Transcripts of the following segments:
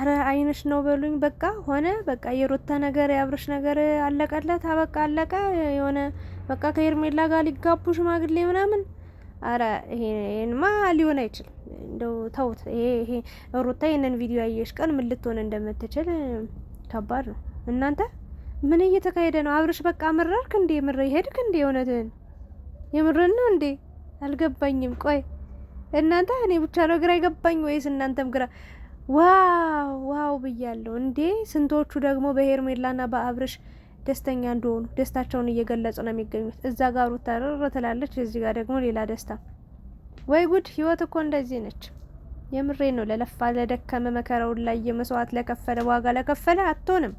አረ አይንሽ ነው በሉኝ። በቃ ሆነ በቃ የሩታ ነገር የአብርሽ ነገር አለቀለት። በቃ አለቀ። የሆነ በቃ ከሄርሜላ ጋር ሊጋቡ ሽማግሌ ምናምን። አረ ይሄንማ ሊሆን አይችልም። እንደው ተውት። ይሄ ሩታ ይሄንን ቪዲዮ ያየሽ ቀን ምን ልትሆን እንደምትችል ከባድ ነው። እናንተ ምን እየተካሄደ ነው? አብርሽ በቃ መረርክ እንዴ? ምር ይሄድክ እንዴ? እውነትህን የምርን ነው እንዴ? አልገባኝም። ቆይ እናንተ እኔ ብቻ ነው ግራ ይገባኝ ወይስ እናንተም ግራ? ዋው ዋው ብያለሁ እንዴ! ስንቶቹ ደግሞ በሄርሜላና በአብርሽ ደስተኛ እንደሆኑ ደስታቸውን እየገለጹ ነው የሚገኙት። እዛ ጋር ሩታ ትላለች፣ እዚህ ጋር ደግሞ ሌላ ደስታ። ወይ ጉድ! ህይወት እኮ እንደዚህ ነች። የምሬ ነው። ለለፋ ለደከመ መከራውን ላይ የመስዋዕት ለከፈለ ዋጋ ለከፈለ አትሆንም።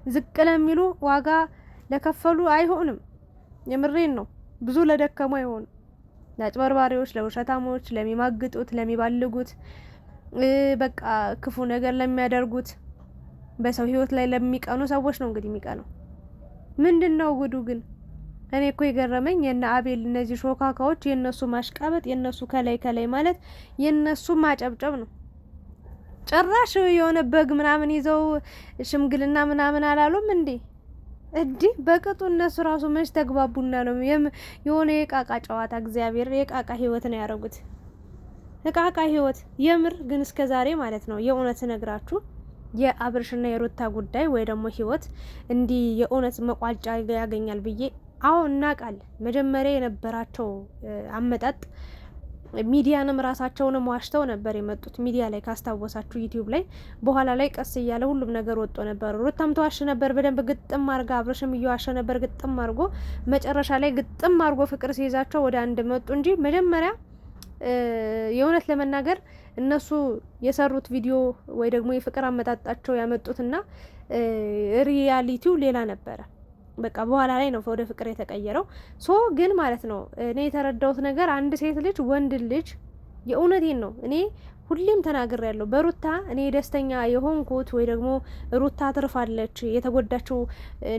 ዝቅ ለሚሉ ዋጋ ለከፈሉ አይሆንም። የምሬን ነው። ብዙ ለደከሙ አይሆንም። ለአጭበርባሪዎች፣ ለውሸታሞች፣ ለሚማግጡት፣ ለሚባልጉት፣ በቃ ክፉ ነገር ለሚያደርጉት፣ በሰው ህይወት ላይ ለሚቀኑ ሰዎች ነው እንግዲህ የሚቀነው። ምንድነው ጉዱ ግን? እኔ እኮ የገረመኝ የነ አቤል እነዚህ ሾካካዎች የነሱ ማሽቃበጥ፣ የነሱ ከላይ ማለት የነሱ ማጨብጨብ ነው። ጭራሽ የሆነ በግ ምናምን ይዘው ሽምግልና ምናምን አላሉም እንዴ? እንዲህ በቅጡ እነሱ ራሱ መች ተግባቡና ነው የሆነ የቃቃ ጨዋታ። እግዚአብሔር የቃቃ ህይወት ነው ያደረጉት። የቃቃ ህይወት የምር ግን እስከ ዛሬ ማለት ነው የእውነት ነግራችሁ የአብርሽና የሩታ ጉዳይ ወይ ደግሞ ህይወት እንዲህ የእውነት መቋጫ ያገኛል ብዬ እናውቃለን። መጀመሪያ የነበራቸው አመጣጥ ሚዲያንም ራሳቸውንም ዋሽተው ነበር የመጡት። ሚዲያ ላይ ካስታወሳችሁ ዩቲዩብ ላይ፣ በኋላ ላይ ቀስ እያለ ሁሉም ነገር ወጥቶ ነበር። ሩታም ተዋሽ ነበር በደንብ ግጥም አርጋ፣ አብርሽም እየዋሸ ነበር ግጥም አርጎ። መጨረሻ ላይ ግጥም አርጎ ፍቅር ሲይዛቸው ወደ አንድ መጡ እንጂ መጀመሪያ የእውነት ለመናገር እነሱ የሰሩት ቪዲዮ ወይ ደግሞ የፍቅር አመጣጣቸው ያመጡትና ሪያሊቲው ሌላ ነበረ። በቃ በኋላ ላይ ነው ወደ ፍቅር የተቀየረው። ግን ማለት ነው እኔ የተረዳሁት ነገር አንድ ሴት ልጅ ወንድ ልጅ የእውነቴን ነው እኔ ሁሌም ተናግሬ ያለው በሩታ እኔ ደስተኛ የሆንኩት ወይ ደግሞ ሩታ ትርፋለች። የተጎዳችው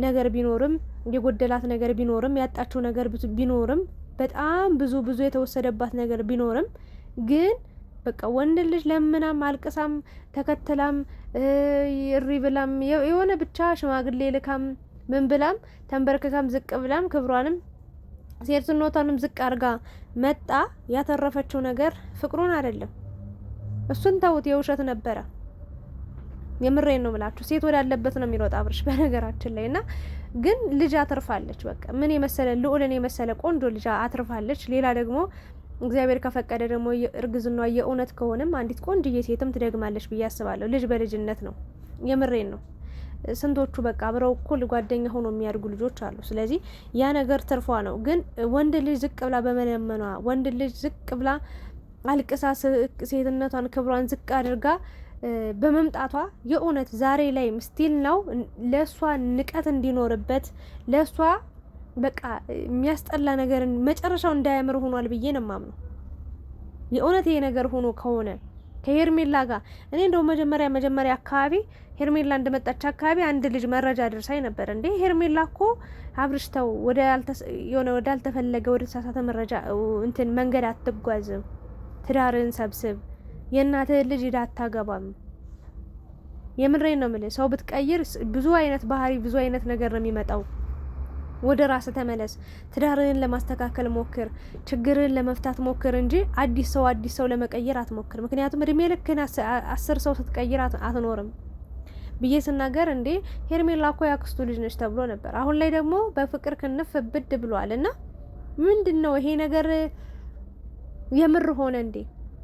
ነገር ቢኖርም የጎደላት ነገር ቢኖርም ያጣችው ነገር ቢኖርም በጣም ብዙ የተወሰደባት ነገር ቢኖርም ግን በቃ ወንድ ልጅ ለምናም አልቅሳም ተከትላም እሪ ብላም የሆነ ብቻ ሽማግሌ ልካም ምን ብላም ተንበርክካም ዝቅ ብላም ክብሯንም ሴትነቷንም ዝቅ አርጋ መጣ ያተረፈችው ነገር ፍቅሩን አይደለም። እሱን ተውት፣ የውሸት ነበረ። የምሬን ነው ብላችሁ ሴት ወዳለበት ነው የሚሮጥ አብርሽ በነገራችን ላይ እና ግን ልጅ አትርፋለች። በቃ ምን የመሰለ ልዑልን የመሰለ ቆንጆ ልጅ አትርፋለች። ሌላ ደግሞ እግዚአብሔር ከፈቀደ ደግሞ እርግዝኗ የእውነት ከሆነም አንዲት ቆንጆዬ ሴትም ትደግማለች ብዬ አስባለሁ። ልጅ በልጅነት ነው። የምሬን ነው። ስንቶቹ በቃ አብረው እኩል ጓደኛ ሆኖ የሚያድጉ ልጆች አሉ። ስለዚህ ያ ነገር ትርፏ ነው። ግን ወንድ ልጅ ዝቅ ብላ በመለመኗ ወንድ ልጅ ዝቅ ብላ አልቅሳ ሴትነቷን ክብሯን ዝቅ አድርጋ በመምጣቷ የእውነት ዛሬ ላይ ስቲል ነው ለሷ ንቀት እንዲኖርበት ለሷ በቃ የሚያስጠላ ነገር መጨረሻው እንዳያምር ሆኗል ብዬ ነው የማምነው። የእውነት ይሄ ነገር ሆኖ ከሆነ ከሄርሜላ ጋር እኔ እንደው መጀመሪያ አካባቢ ሄርሜላ እንደመጣች አካባቢ አንድ ልጅ መረጃ ደርሳኝ ነበር። እንዴ ሄርሜላ እኮ አብርሽተው ወደ አልተፈለገ ወደ ተሳሳተ መረጃ እንትን መንገድ አትጓዝም፣ ትዳርን ሰብስብ፣ የእናትህ ልጅ ሄዳ አታገባም። የምሬን ነው የምልህ። ሰው ብትቀይር ብዙ አይነት ባህሪ ብዙ አይነት ነገር ነው የሚመጣው። ወደ ራስ ተመለስ፣ ትዳርህን ለማስተካከል ሞክር፣ ችግርህን ለመፍታት ሞክር እንጂ አዲስ ሰው ለመቀየር አትሞክር። ምክንያቱም እድሜ ልክን 10 ሰው ስትቀይር አትኖርም ብዬ ስናገር እንዴ ሄርሜላ እኮ ያክስቱ ልጅ ነች ተብሎ ነበር። አሁን ላይ ደግሞ በፍቅር ክንፍ ብድ ብሏል። እና ምንድነው ይሄ ነገር የምር ሆነ እንዴ?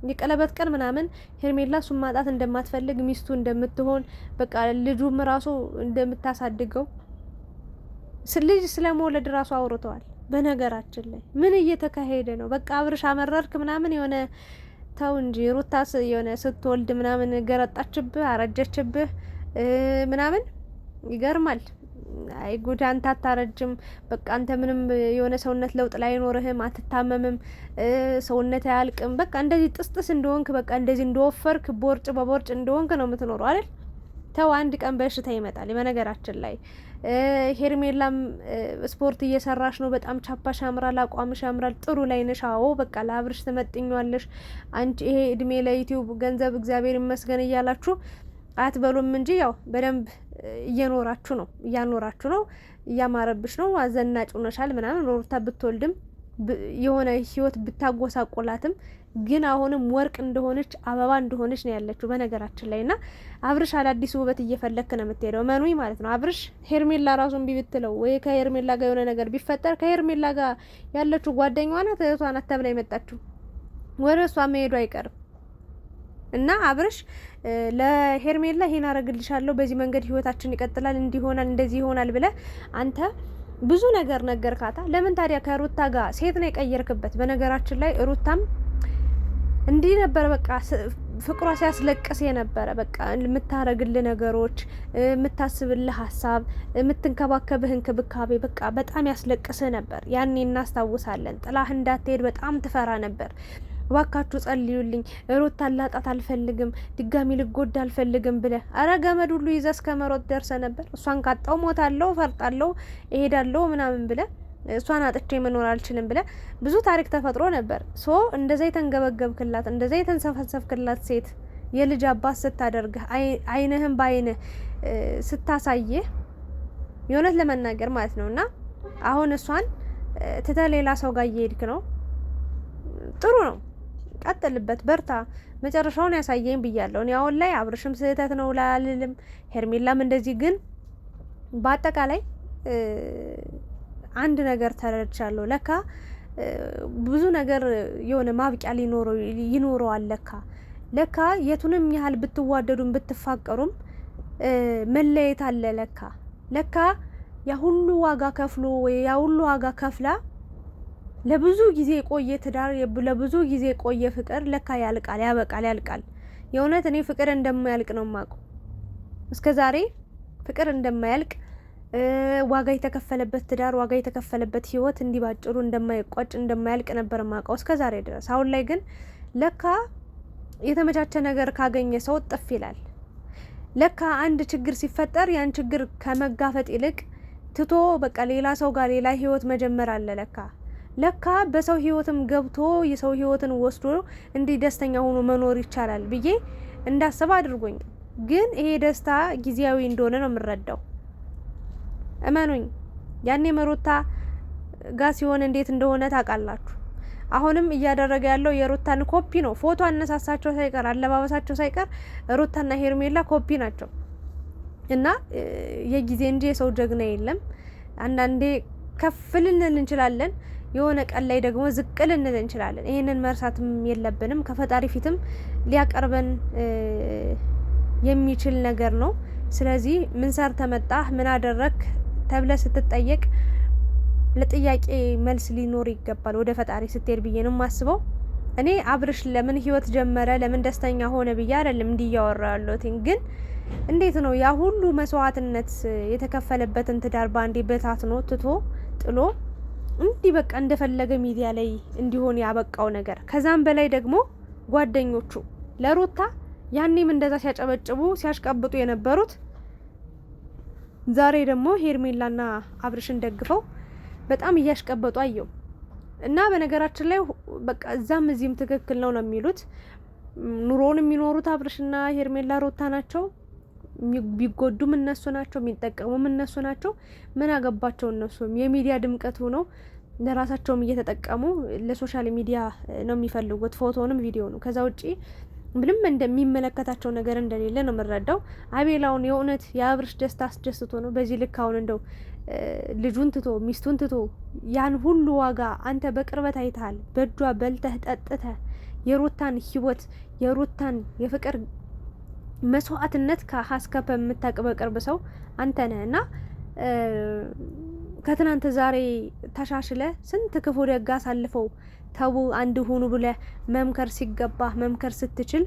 የቀለበት ቀን ምናምን ሄርሜላ እሱን ማጣት እንደማትፈልግ ሚስቱ እንደምትሆን በቃ ልጁም ራሱ እንደምታሳድገው ልጅ ስለመውለድ ራሱ አውርተዋል። በነገራችን ላይ ምን እየተካሄደ ነው? በቃ አብርሽ አመረርክ ምናምን የሆነ ተው እንጂ ሩታስ የሆነ ስትወልድ ምናምን ገረጣችብህ፣ አረጀችብህ ምናምን ይገርማል። አይ ጉድ! አንተ አታረጅም። በቃ አንተ ምንም የሆነ ሰውነት ለውጥ ላይ አይኖርህም፣ አትታመምም፣ ሰውነት አያልቅም። በቃ እንደዚህ ጥስጥስ እንደሆንክ በቃ እንደዚህ እንደወፈርክ ቦርጭ በቦርጭ እንደሆንክ ነው የምትኖረው አይደል? ተው አንድ ቀን በሽታ ይመጣል። በነገራችን ላይ ሄርሜላም ስፖርት እየሰራሽ ነው፣ በጣም ቻፓሽ ያምራል፣ አቋምሽ ያምራል፣ ጥሩ ላይ ነሽ። አዎ በቃ ለአብርሽ ትመጥኛለሽ። አንቺ ይሄ እድሜ ለዩቲዩብ ገንዘብ እግዚአብሔር ይመስገን እያላችሁ አትበሉም እንጂ ያው በደንብ እያኖራችሁ ነው። እያማረብሽ ነው፣ አዘናጭ ሆነሻል ምናምን። ሩታ ብትወልድም የሆነ ህይወት ብታጎሳቆላትም ግን አሁንም ወርቅ እንደሆነች አበባ እንደሆነች ነው ያለችው በነገራችን ላይ። እና አብርሽ አዳዲስ ውበት እየፈለክ ነው የምትሄደው መኑኝ ማለት ነው። አብርሽ ሄርሜላ ራሱን ቢብትለው ወይ ከሄርሜላ ጋር የሆነ ነገር ቢፈጠር ከሄርሜላ ጋር ያለችው ጓደኛዋ ናት፣ እህቷ ናት ተብላ የመጣችው ወደ እሷ መሄዱ አይቀርም። እና አብርሽ ለሄርሜላ ይሄን አረግልሻለሁ፣ በዚህ መንገድ ህይወታችን ይቀጥላል፣ እንዲሆናል፣ እንደዚህ ይሆናል ብለ አንተ ብዙ ነገር ነገርካታ። ለምን ታዲያ ከሩታ ጋር ሴት ነው የቀየርክበት? በነገራችን ላይ ሩታም እንዲህ ነበር በቃ ፍቅሯ ሲያስለቅስ የነበረ በቃ የምታረግልህ ነገሮች፣ የምታስብልህ ሀሳብ፣ የምትንከባከብህ እንክብካቤ በቃ በጣም ያስለቅስህ ነበር። ያኔ እናስታውሳለን። ጥላህ እንዳትሄድ በጣም ትፈራ ነበር። እባካችሁ ጸልዩልኝ፣ ሩታ ላጣት አልፈልግም፣ ድጋሚ ልጎዳ አልፈልግም ብለ አረ ገመድ ሁሉ ይዘህ እስከ መሮጥ ደርሰ ነበር። እሷን ካጣው ሞታለሁ፣ ፈርጣለሁ፣ እሄዳለሁ ምናምን ብለ እሷን አጥቼ መኖር አልችልም ብለ ብዙ ታሪክ ተፈጥሮ ነበር። ሶ እንደዛ የተንገበገብክላት እንደዛ የተንሰፈሰፍክላት ሴት የልጅ አባት ስታደርግህ አይንህም በአይንህ ስታሳይህ የእውነት ለመናገር ማለት ነው። እና አሁን እሷን ትተ ሌላ ሰው ጋር እየሄድክ ነው። ጥሩ ነው፣ ቀጥልበት፣ በርታ፣ መጨረሻውን ያሳየኝ ብያለሁ። እኔ አሁን ላይ አብርሽም ስህተት ነው ላልልም፣ ሄርሜላም እንደዚህ። ግን በአጠቃላይ አንድ ነገር ተረድቻለሁ። ለካ ብዙ ነገር የሆነ ማብቂያ ይኖረዋል። ለካ የቱንም ያህል ብትዋደዱም ብትፋቀሩም መለየት አለ። ለካ ያ ሁሉ ዋጋ ከፍሎ ወይ ያ ሁሉ ዋጋ ከፍላ ለብዙ ጊዜ የቆየ ትዳር፣ ለብዙ ጊዜ የቆየ ፍቅር ለካ ያልቃል፣ ያልቃል። የእውነት እኔ ፍቅር እንደማያልቅ ነው የማውቀው። እስከዛሬ ፍቅር እንደማያልቅ ዋጋ የተከፈለበት ትዳር፣ ዋጋ የተከፈለበት ህይወት እንዲህ ባጭሩ እንደማይቋጭ እንደማያልቅ ነበር የማውቀው እስከዛሬ ድረስ። አሁን ላይ ግን ለካ የተመቻቸ ነገር ካገኘ ሰው ጥፍ ይላል። ለካ አንድ ችግር ሲፈጠር ያን ችግር ከመጋፈጥ ይልቅ ትቶ በቃ ሌላ ሰው ጋር ሌላ ህይወት መጀመር አለ። ለካ በሰው ህይወትም ገብቶ የሰው ህይወትን ወስዶ እንዲህ ደስተኛ ሆኖ መኖር ይቻላል ብዬ እንዳስብ አድርጎኝ። ግን ይሄ ደስታ ጊዜያዊ እንደሆነ ነው የምረዳው። እመኑኝ፣ ያኔ መሩታ ጋር ሲሆን እንዴት እንደሆነ ታውቃላችሁ። አሁንም እያደረገ ያለው የሩታን ኮፒ ነው። ፎቶ አነሳሳቸው ሳይቀር አለባበሳቸው ሳይቀር ሩታና ሄርሜላ ኮፒ ናቸው። እና የጊዜ እንጂ የሰው ጀግና የለም። አንዳንዴ ከፍ ልንል እንችላለን፣ የሆነ ቀን ላይ ደግሞ ዝቅ ልንል እንችላለን። ይሄንን መርሳትም የለብንም። ከፈጣሪ ፊትም ሊያቀርበን የሚችል ነገር ነው። ስለዚህ ምን ሰርተ መጣህ፣ ምን አደረክ ተብለ ስትጠየቅ ለጥያቄ መልስ ሊኖር ይገባል ወደ ፈጣሪ ስትሄድ ብዬ ነው የማስበው። እኔ አብርሽ ለምን ህይወት ጀመረ ለምን ደስተኛ ሆነ ብዬ አይደለም እንዲያወራ ያለሁት። ግን እንዴት ነው ያ ሁሉ መስዋዕትነት የተከፈለበትን ትዳር ባንዴ በታትኖ ትቶ ጥሎ እንዲህ በቃ እንደፈለገ ሚዲያ ላይ እንዲሆን ያበቃው ነገር። ከዛም በላይ ደግሞ ጓደኞቹ ለሩታ ያኔም እንደዛ ሲያጨበጭቡ ሲያሽቀብጡ የነበሩት ዛሬ ደግሞ ሄርሜላና አብርሽን ደግፈው በጣም እያሽቀበጡ አየው። እና በነገራችን ላይ በቃ እዛም እዚህም ትክክል ነው የሚሉት። ኑሮውን የሚኖሩት አብርሽና ሄርሜላ ሩታ ናቸው። ቢጎዱም እነሱ ናቸው፣ የሚጠቀሙም እነሱ ናቸው። ምን አገባቸው እነሱ? የሚዲያ ድምቀት ሆነው ለራሳቸውም እየተጠቀሙ ለሶሻል ሚዲያ ነው የሚፈልጉት፣ ፎቶንም ቪዲዮ ነው። ከዛ ውጪ ምንም እንደሚመለከታቸው ነገር እንደሌለ ነው የምረዳው። አቤላውን የእውነት የአብርሽ ደስታ አስደስቶ ነው በዚህ ልክ አሁን እንደው ልጁን ትቶ ሚስቱን ትቶ ያን ሁሉ ዋጋ አንተ በቅርበት አይተሃል። በእጇ በልተህ ጠጥተህ የሩታን ህይወት የሩታን የፍቅር መስዋዕትነት ከሀስከፈ የምታውቅ በቅርብ ሰው አንተ ነህ። እና ከትናንት ዛሬ ተሻሽለ ስንት ክፉ ደግ አሳልፈው ተው አንድ ሁኑ ብለ መምከር ሲገባ መምከር ስትችል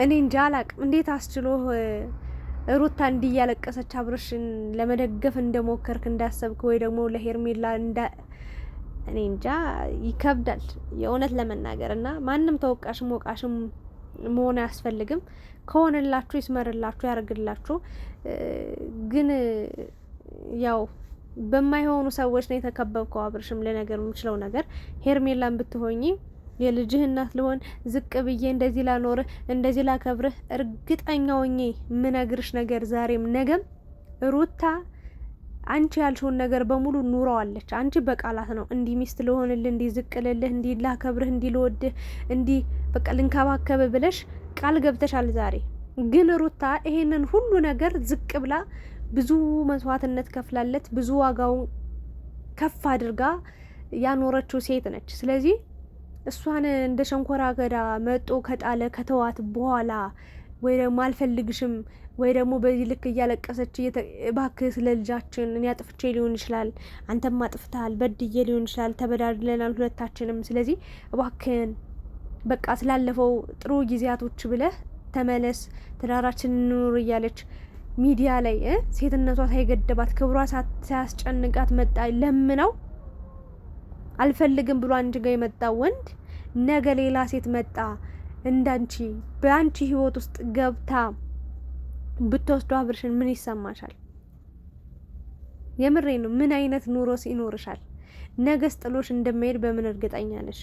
እኔ እንጃ አላቅም እንዴት አስችሎ ሩታ እንዲህ ያለቀሰች አብርሽን ለመደገፍ እንደሞከርክ እንዳሰብክ ወይ ደግሞ ለሄርሜላ እኔ እንጃ ይከብዳል የእውነት ለመናገር። እና ማንም ተወቃሽም ወቃሽም መሆን አያስፈልግም። ከሆነላችሁ ይስመርላችሁ ያርግላችሁ። ግን ያው በማይሆኑ ሰዎች ነው የተከበብከው። አብርሽም ለነገር የምችለው ነገር ሄርሜላን ብትሆኚ የልጅህ እናት ልሆን ዝቅ ብዬ እንደዚህ ላኖርህ እንደዚህ ላከብርህ እርግጠኛው ነኝ ምነግርሽ ነገር ዛሬም ነገም ሩታ አንቺ ያልሽውን ነገር በሙሉ ኑረዋለች። አንቺ በቃላት ነው እንዲህ ሚስት ልሆንልህ፣ እንዲህ ዝቅ ልልህ፣ እንዲህ ላከብርህ፣ እንዲህ ልወድህ፣ እንዲህ በቃ ልንከባከብ ብለሽ ቃል ገብተሻል። ዛሬ ግን ሩታ ይሄንን ሁሉ ነገር ዝቅ ብላ ብዙ መስዋዕትነት ከፍላለት ብዙ ዋጋውን ከፍ አድርጋ ያኖረችው ሴት ነች። ስለዚህ እሷን እንደ ሸንኮራ አገዳ መጦ ከጣለ ከተዋት በኋላ ወይ ደግሞ አልፈልግሽም ወይ ደግሞ በዚህ ልክ እያለቀሰች እባክህ ስለ ልጃችን እኔ አጥፍቼ ሊሆን ይችላል፣ አንተም አጥፍተሃል፣ በድዬ ሊሆን ይችላል፣ ተበዳድለናል ሁለታችንም፣ ስለዚህ እባክህን በቃ ስላለፈው ጥሩ ጊዜያቶች ብለህ ተመለስ፣ ትዳራችን እንኑር እያለች ሚዲያ ላይ ሴትነቷ ሳይገደባት ክብሯ ሳያስጨንቃት መጣ ለምነው አልፈልግም ብሎ አንቺ ጋር የመጣው ወንድ ነገ ሌላ ሴት መጣ እንዳንቺ በአንቺ ህይወት ውስጥ ገብታ ብትወስዶ አብርሽን ምን ይሰማሻል? የምሬ ነው። ምን አይነት ኑሮስ ይኖርሻል? ነገስ ጥሎሽ እንደማይሄድ በምን እርግጠኛ ነሽ?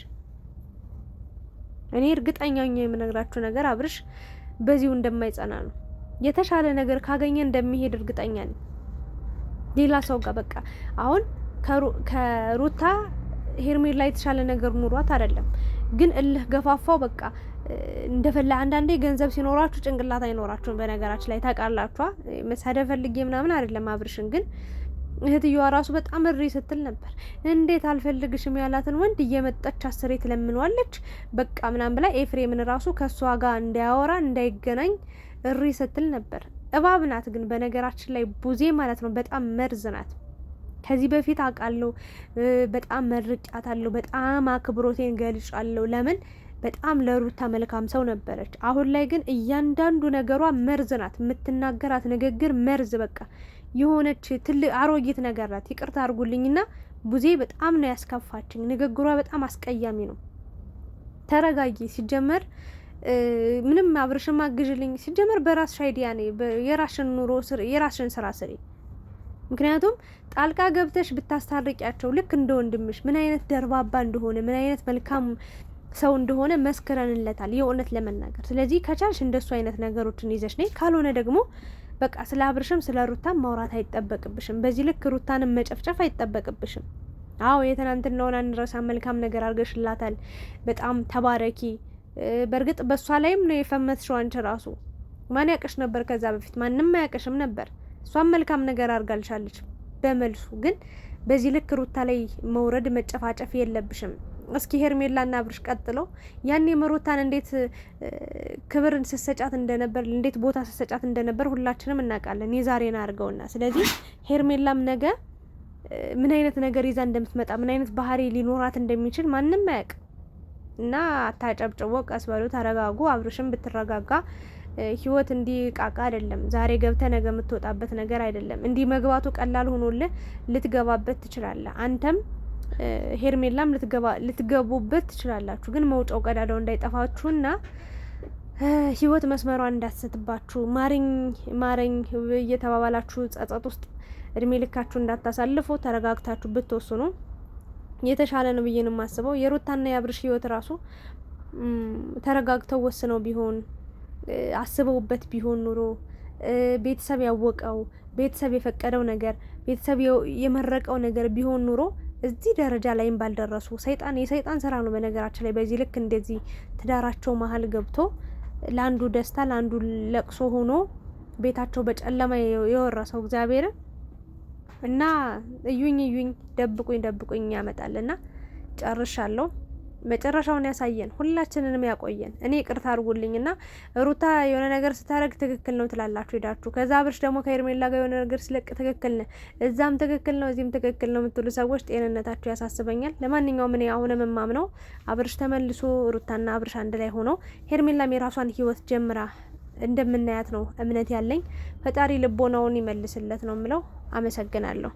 እኔ እርግጠኛ ነኝ የምነግራችሁ ነገር አብርሽ በዚሁ እንደማይጸና ነው። የተሻለ ነገር ካገኘ እንደሚሄድ እርግጠኛ ነኝ። ሌላ ሰው ጋር በቃ አሁን ከሩታ ሄርሜላ የተሻለ ነገር ኑሯት አይደለም፣ ግን እልህ ገፋፋው በቃ እንደፈላ። አንዳንዴ ገንዘብ ሲኖራችሁ ጭንቅላት አይኖራችሁም። በነገራችን ላይ ታውቃላችሁ። መሳደብ ፈልጌ ምናምን አይደለም አብርሽን። ግን እህትየዋ ራሱ በጣም እሪ ስትል ነበር። እንዴት አልፈልግሽም ያላትን ወንድ እየመጣች አስሬ ትለምነዋለች በቃ ምናምን ብላ ኤፍሬምን ራሱ ከሷ ጋር እንዳያወራ እንዳይገናኝ እሪ ስትል ነበር። እባብ ናት ግን በነገራችን ላይ ቡዜ ማለት ነው። በጣም መርዝ ናት። ከዚህ በፊት አውቃለሁ። በጣም መርቂያታለሁ። በጣም አክብሮቴን ገልጫለሁ። ለምን በጣም ለሩታ መልካም ሰው ነበረች። አሁን ላይ ግን እያንዳንዱ ነገሯ መርዝ ናት። የምትናገራት ንግግር መርዝ በቃ የሆነች ትልቅ አሮጊት ነገር ናት። ይቅርታ አድርጉልኝና ቡዜ በጣም ነው ያስከፋችኝ። ንግግሯ በጣም አስቀያሚ ነው። ተረጋጊ። ሲጀመር ምንም አብርሽም አግዥልኝ። ሲጀመር በራስሽ አይዲያ ነው የራስሽን ኑሮ የራስሽን ስራ ስሪ። ምክንያቱም ጣልቃ ገብተሽ ብታስታርቂያቸው ልክ እንደ ወንድምሽ ምን አይነት ደርባባ እንደሆነ ምን አይነት መልካም ሰው እንደሆነ መስክረንለታል፣ የእውነት ለመናገር። ስለዚህ ከቻልሽ እንደሱ አይነት ነገሮችን ይዘሽ ነይ። ካልሆነ ደግሞ በቃ ስለ አብርሽም ስለ ሩታም ማውራት አይጠበቅብሽም። በዚህ ልክ ሩታንም መጨፍጨፍ አይጠበቅብሽም። አዎ የትናንትናውን አንረሳ። መልካም ነገር አድርገሽላታል። በጣም ተባረኪ። በእርግጥ በእሷ ላይም ነው የፈመትሽው አንቺ ራሱ። ማን ያውቅሽ ነበር ከዛ በፊት? ማንም አያውቅሽም ነበር። እሷም መልካም ነገር አድርጋልሻለች በመልሱ። ግን በዚህ ልክ ሩታ ላይ መውረድ መጨፋጨፍ የለብሽም። እስኪ ሄርሜላና አብርሽ ቀጥለው ያኔ ሩታን እንዴት ክብርን ስሰጫት እንደነበር እንዴት ቦታ ስሰጫት እንደነበር ሁላችንም እናውቃለን። የዛሬን አድርገውና ስለዚህ ሄርሜላም ነገ ምን አይነት ነገር ይዛ እንደምትመጣ ምን አይነት ባህሪ ሊኖራት እንደሚችል ማንም አያውቅ እና አታጨብጭቦ፣ ቀስ በሉ፣ ተረጋጉ። አብርሽም ብትረጋጋ ህይወት እንዲህ ቃቃ አይደለም። ዛሬ ገብተ ነገ የምትወጣበት ነገር አይደለም። እንዲህ መግባቱ ቀላል ሆኖልህ ልትገባበት ትችላለህ። አንተም ሄርሜላም ልትገቡበት ትችላላችሁ። ግን መውጫው ቀዳዳው እንዳይጠፋችሁና ህይወት መስመሯን እንዳትስትባችሁ ማረኝ ማረኝ እየተባባላችሁ ጸጸት ውስጥ እድሜ ልካችሁ እንዳታሳልፉ ተረጋግታችሁ ብትወስኑ የተሻለ ነው ብዬ ነው የማስበው። የሩታና የአብርሽ ህይወት ራሱ ተረጋግተው ወስነው ቢሆን አስበውበት ቢሆን ኑሮ ቤተሰብ ያወቀው ቤተሰብ የፈቀደው ነገር ቤተሰብ የመረቀው ነገር ቢሆን ኑሮ እዚህ ደረጃ ላይም ባልደረሱ። የሰይጣን ስራ ነው በነገራችን ላይ በዚህ ልክ እንደዚህ ትዳራቸው መሀል ገብቶ ለአንዱ ደስታ ለአንዱ ለቅሶ ሆኖ ቤታቸው በጨለማ የወረሰው እግዚአብሔር እና እዩኝ ደብቁኝ ያመጣልና ጨርሻለሁ። መጨረሻውን ያሳየን፣ ሁላችንንም ያቆየን። እኔ ይቅርታ አድርጉልኝና ሩታ የሆነ ነገር ስታረግ ትክክል ነው ትላላችሁ ሄዳችሁ፣ ከዛ አብርሽ ደግሞ ከሄርሜላ ጋር የሆነ ነገር ሲለቅ ትክክል ነው፣ እዛም ትክክል ነው እዚህም ትክክል ነው የምትሉ ሰዎች ጤንነታችሁ ያሳስበኛል። ለማንኛውም እኔ አሁንም የማምነው አብርሽ ተመልሶ ሩታና አብርሽ አንድ ላይ ሆነው ሄርሜላም የራሷን ህይወት ጀምራ እንደምናያት ነው እምነት ያለኝ። ፈጣሪ ልቦናውን ይመልስለት ነው የምለው። አመሰግናለሁ።